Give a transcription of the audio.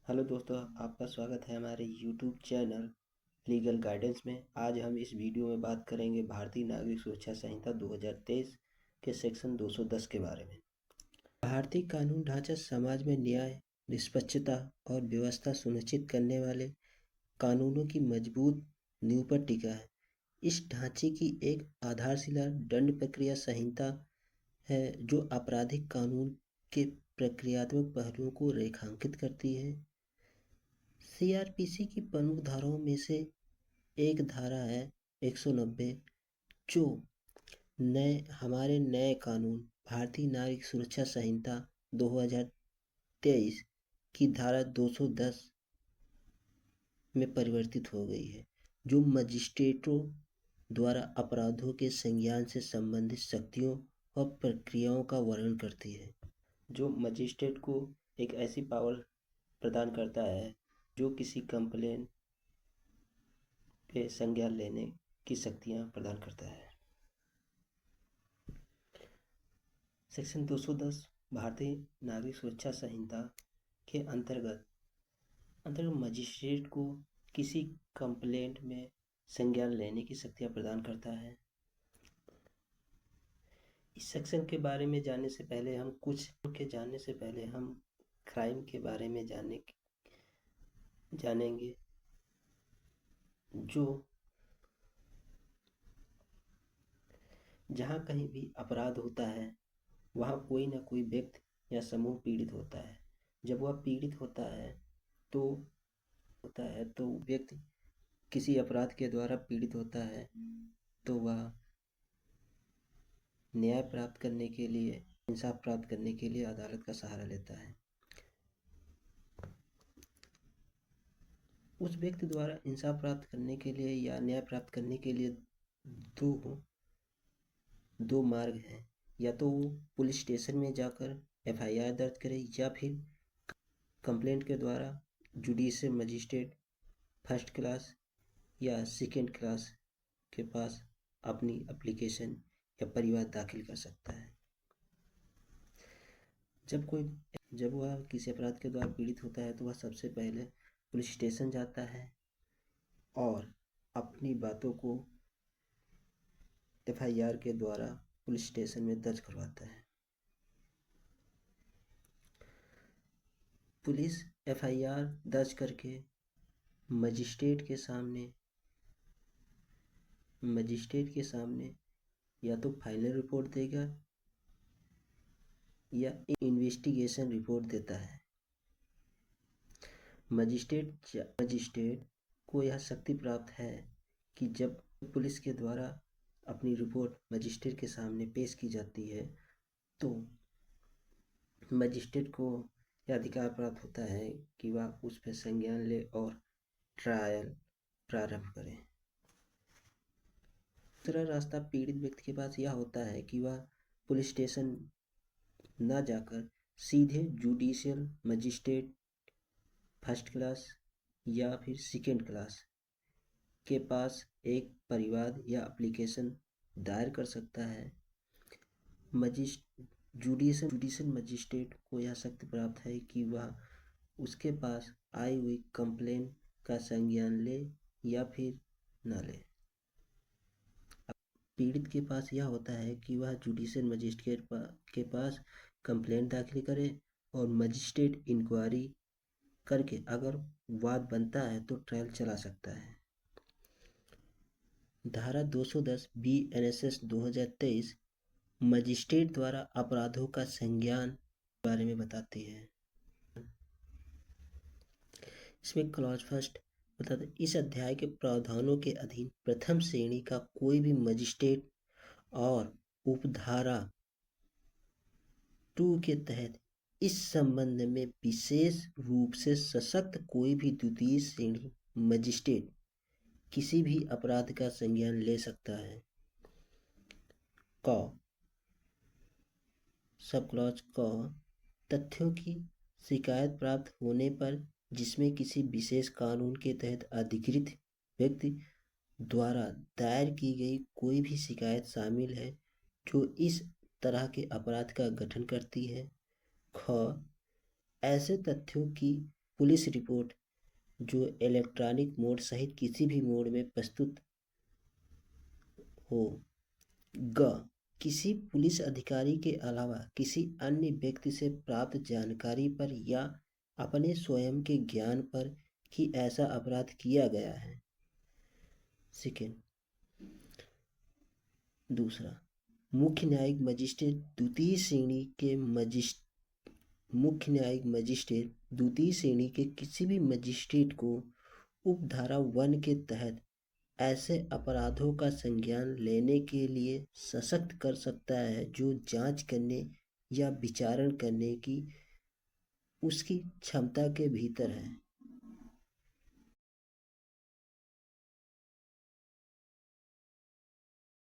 Hello दोस्तों, आपका स्वागत है हमारे यूट्यूब चैनल लीगल गाइडेंस में। आज हम इस वीडियो में बात करेंगे भारतीय नागरिक सुरक्षा संहिता 2023 के सेक्शन 210 के बारे में। भारतीय कानून ढांचा समाज में न्याय, निष्पक्षता और व्यवस्था सुनिश्चित करने वाले कानूनों की मजबूत नींव पर टिका है। इस ढांचे की एक आधारशिला दंड प्रक्रिया संहिता है, जो आपराधिक कानून के प्रक्रियात्मक पहलुओं को रेखांकित करती है। सीआरपीसी की प्रमुख धाराओं में से एक धारा है 190, जो हमारे नए कानून भारतीय नागरिक सुरक्षा संहिता 2023 की धारा 210 में परिवर्तित हो गई है, जो मजिस्ट्रेटों द्वारा अपराधों के संज्ञान से संबंधित शक्तियों और प्रक्रियाओं का वर्णन करती है। जो मजिस्ट्रेट को एक ऐसी पावर प्रदान करता है जो किसी कंप्लेन के संज्ञान लेने की शक्तियां प्रदान करता है। सेक्शन 210 भारतीय नागरिक सुरक्षा संहिता के अंतर्गत मजिस्ट्रेट को किसी कंप्लेंट में संज्ञान लेने की शक्तियां प्रदान करता है। इस सेक्शन के बारे में जानने से पहले हम क्राइम के बारे में जानेंगे। जो जहाँ कहीं भी अपराध होता है, वहाँ कोई ना कोई व्यक्ति या समूह पीड़ित होता है। जब वह पीड़ित होता है तो व्यक्ति किसी अपराध के द्वारा पीड़ित होता है, तो वह न्याय प्राप्त करने के लिए, इंसाफ प्राप्त करने के लिए अदालत का सहारा लेता है। उस व्यक्ति द्वारा इंसाफ प्राप्त करने के लिए या न्याय प्राप्त करने के लिए दो मार्ग हैं। या तो वो पुलिस स्टेशन में जाकर एफआईआर दर्ज करे, या फिर कंप्लेंट के द्वारा जुडिशियल मजिस्ट्रेट फर्स्ट क्लास या सेकेंड क्लास के पास अपनी एप्लीकेशन या परिवाद दाखिल कर सकता है। जब वह किसी अपराध के द्वारा पीड़ित होता है, तो वह सबसे पहले पुलिस स्टेशन जाता है और अपनी बातों को एफआईआर के द्वारा पुलिस स्टेशन में दर्ज करवाता है। पुलिस एफआईआर दर्ज करके मजिस्ट्रेट के सामने या तो फाइनल रिपोर्ट देगा या इन्वेस्टिगेशन रिपोर्ट देता है। मजिस्ट्रेट को यह शक्ति प्राप्त है कि जब पुलिस के द्वारा अपनी रिपोर्ट मजिस्ट्रेट के सामने पेश की जाती है, तो मजिस्ट्रेट को यह अधिकार प्राप्त होता है कि वह उस पर संज्ञान ले और ट्रायल प्रारंभ करें। दूसरा रास्ता पीड़ित व्यक्ति के पास यह होता है कि वह पुलिस स्टेशन न जाकर सीधे जुडिशियल मजिस्ट्रेट फर्स्ट क्लास या फिर सेकेंड क्लास के पास एक परिवाद या एप्लीकेशन दायर कर सकता है। जुडिशियल मजिस्ट्रेट को यह शक्ति प्राप्त है कि वह उसके पास आई हुई कंप्लेन का संज्ञान ले या फिर न ले। पीड़ित के पास यह होता है कि वह जुडिशियल मजिस्ट्रेट के पास कंप्लेंट दाखिल करे और मजिस्ट्रेट इंक्वायरी करके अगर वाद बनता है तो ट्रायल चला सकता है। धारा 210 BNSS 2023 मजिस्ट्रेट द्वारा अपराधों का संज्ञान के बारे में बताती है। इसमें क्लॉज फर्स्ट बताते, इस अध्याय के प्रावधानों के अधीन प्रथम श्रेणी का कोई भी मजिस्ट्रेट और उपधारा 2 के तहत इस संबंध में विशेष रूप से सशक्त कोई भी द्वितीय श्रेणी मजिस्ट्रेट किसी भी अपराध का संज्ञान ले सकता है। सब क्लॉज तथ्यों की शिकायत प्राप्त होने पर जिसमें किसी विशेष कानून के तहत अधिकृत व्यक्ति द्वारा दायर की गई कोई भी शिकायत शामिल है जो इस तरह के अपराध का गठन करती है। ऐसे तथ्यों की पुलिस रिपोर्ट जो इलेक्ट्रॉनिक मोड सहित किसी भी मोड में प्रस्तुत हो। ग किसी पुलिस अधिकारी के अलावा किसी अन्य व्यक्ति से प्राप्त जानकारी पर या अपने स्वयं के ज्ञान पर कि ऐसा अपराध किया गया है। सेकेंड, दूसरा, मुख्य न्यायिक मजिस्ट्रेट द्वितीय श्रेणी के मुख्य न्यायिक मजिस्ट्रेट द्वितीय श्रेणी के किसी भी मजिस्ट्रेट को उपधारा 1 के तहत ऐसे अपराधों का संज्ञान लेने के लिए सशक्त कर सकता है जो जांच करने या विचारण करने की उसकी क्षमता के भीतर है।